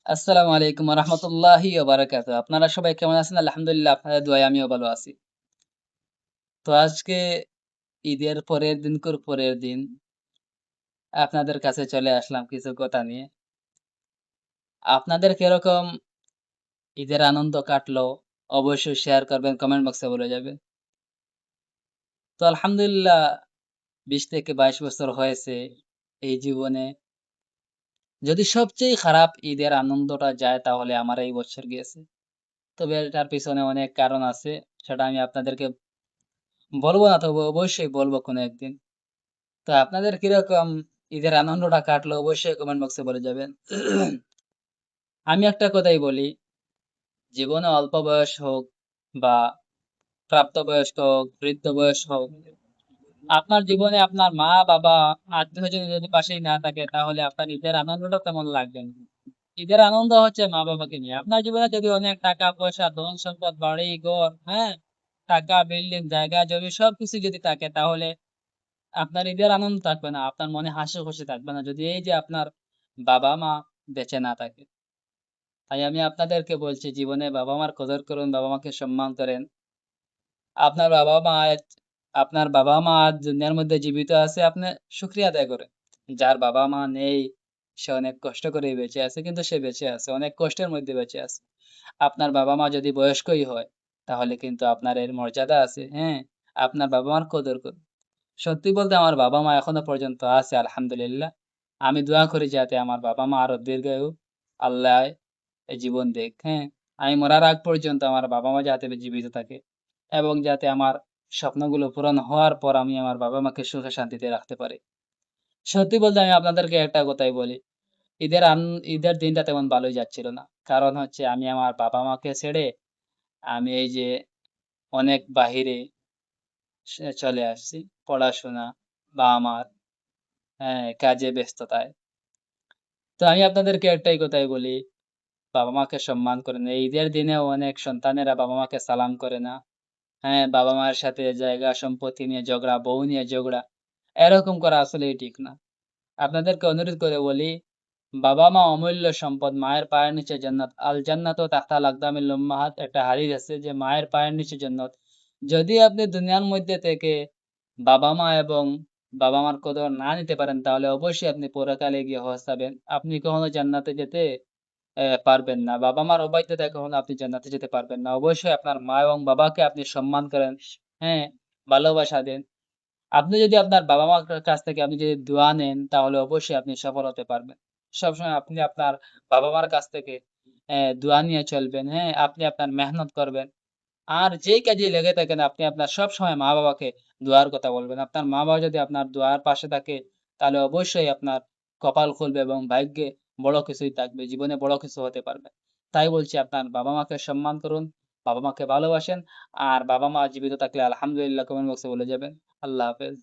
আসসালামু আলাইকুম ওয়া রাহমাতুল্লাহি ওয়া বারাকাতুহু। আপনারা সবাই কেমন আছেন? আলহামদুলিল্লাহ আপনাদের দোয়ায় আমিও ভালো আছি। তো আজকে ঈদের পরের দিন আপনাদের কাছে চলে আসলাম কিছু কথা নিয়ে। আপনাদের কিরকম ঈদের আনন্দ কাটলো? অবশ্যই শেয়ার করবেন, কমেন্ট বক্সে বলে যাবেন। তো আলহামদুলিল্লাহ ২০ থেকে ২২ বছর হয়েছে এই জীবনে। যদি সবচেয়ে খারাপ ঈদের আনন্দটা যায় তাহলে আমার এই বছর গিয়েছে। তবে এটার পিছনে অনেক কারণ আছে। সেটা আমি আপনাদেরকে বলব না, তবে অবশ্যই বলব কোনো একদিন। তো আপনাদের কিরকম ঈদের আনন্দটা কাটলো অবশ্যই কমেন্ট বক্সে বলে যাবেন। আমি একটা কথাই বলি, জীবনে অল্প বয়স হোক বা প্রাপ্তবয়স্ক হোক, বৃদ্ধ বয়স হোক, আপনার জীবনে আপনার মা বাবা আত্মীয়স্বজন যদি পাশেই না থাকে তাহলে আপনার ঈদের আনন্দটা তেমন লাগবে না। ঈদের আনন্দ হচ্ছে মা বাবাকে নিয়ে। আপনার জীবনে যদি অনেক টাকা পয়সা, ধন সম্পদ, বাড়ি ঘর, হ্যাঁ, টাকা, বিল্ডিং, জায়গা জমি সবকিছু যদি থাকে তাহলে আপনার ঈদের আনন্দ থাকবে না। আপনার মনে হাসি খুশি থাকবে না। যদি এই যে আপনার বাবা-মা বেঁচে না থাকে। তাই আমি আপনাদেরকে বলছি জীবনে বাবা-মার কদর করুন, বাবা-মাকে সম্মান করেন। আপনার বাবা-মা আজ আপনার বাবা-মা আজ দুনিয়ার মধ্যে জীবিত আছে, আপনি শুকরিয়া আদায় করেন। যার বাবা-মা নেই সে অনেক কষ্ট করেই বেঁচে আছে, কিন্তু সে বেঁচে আছে। অনেক কষ্টের মধ্যে বেঁচে আছে। আপনার বাবা-মা যদি বয়স্কই হয় তাহলে কিন্তু আপনার এর মর্যাদা আছে, হ্যাঁ? আপনার বাবা-মার কদর করুন। সত্যি বলতে আমার বাবা-মা এখনো পর্যন্ত আছে আলহামদুলিল্লাহ। আমি দোয়া করি যাতে আমার বাবা-মা আরো দীর্ঘায়ু আল্লাহ জীবন দেক, হ্যাঁ? আমি মরার আগ পর্যন্ত আমার বাবা-মা যাতে জীবিত থাকে এবং যাতে আমার স্বপ্নগুলো পূরণ হওয়ার পর আমি আমার বাবা-মাকে সুখে শান্তিতে রাখতে পারি। সত্যি বলতে আমি আপনাদেরকে একটা কথাই বলি, ঈদের দিনটা তেমন ভালোই যাচ্ছিল না। কারণ হচ্ছে আমি আমার বাবা-মাকে ছেড়ে আমি এই যে অনেক বাহিরে চলে আসছি। পড়াশোনা বা আমার কাজে ব্যস্ততায়। তো আমি আপনাদেরকে একটাই কথাই বলি, বাবা-মাকে সম্মান করেন। এই ঈদের দিনেও অনেক সন্তানেরা বাবা-মাকে সালাম করে না। হ্যাঁ, বাবা-মায়ের সাথে জায়গা সম্পত্তি নিয়ে ঝগড়া, বউ নিয়ে ঝগড়া। এরকম করা আসলেই ঠিক না। আপনাদেরকে অনুরোধ করে বলি, বাবা-মা অমূল্য সম্পদ। মায়ের পায়ের নিচে জান্নাত। আল জান্নাতু তাহতাল আকদামিল উম্মাহাত, একটা হাদিস আছে যে মায়ের পায়ের নিচে জান্নাত। যদি আপনি দুনিয়ার মধ্যে থেকে বাবা-মা এবং বাবা-মার কদর না নিতে পারেন তাহলে অবশ্যই আপনি পরকালে গিয়ে পস্তাবেন। আপনি কখনো জান্নাতে যেতে পারবেন না। বাবা-মার অবাধ্যতায় কখনো আপনি জান্নাতে যেতে পারবেন না। অবশ্যই আপনার মা এবং বাবাকে আপনি সম্মান করেন, হ্যাঁ? ভালোবাসা দেন। আপনি যদি আপনার বাবা-মার কাছ থেকে আপনি যদি দোয়া নেন তাহলে অবশ্যই আপনি সফল হতে পারবেন। সবসময় আপনি আপনার বাবা-মার কাছ থেকে দোয়া নিয়ে চলবেন, হ্যাঁ? আপনি আপনার মেহনত করবেন। আর যেই কাজেই লেগে থাকেন আপনি আপনার সবসময় মা-বাবাকে দোয়ার কথা বলবেন। আপনার মা-বাবা যদি আপনার দোয়ার পাশে থাকে তাহলে অবশ্যই আপনার কপাল খুলবে এবং ভাগ্যে বড় কিছুই থাকবে। জীবনে বড় কিছু হতে পারবেন। তাই বলছি আপনার বাবা-মাকে সম্মান করুন, বাবা-মাকে ভালোবাসেন। আর বাবা-মা জীবিত থাকলে আলহামদুলিল্লাহ কমেন্ট বক্সে বলে যাবেন। আল্লাহ হাফেজ।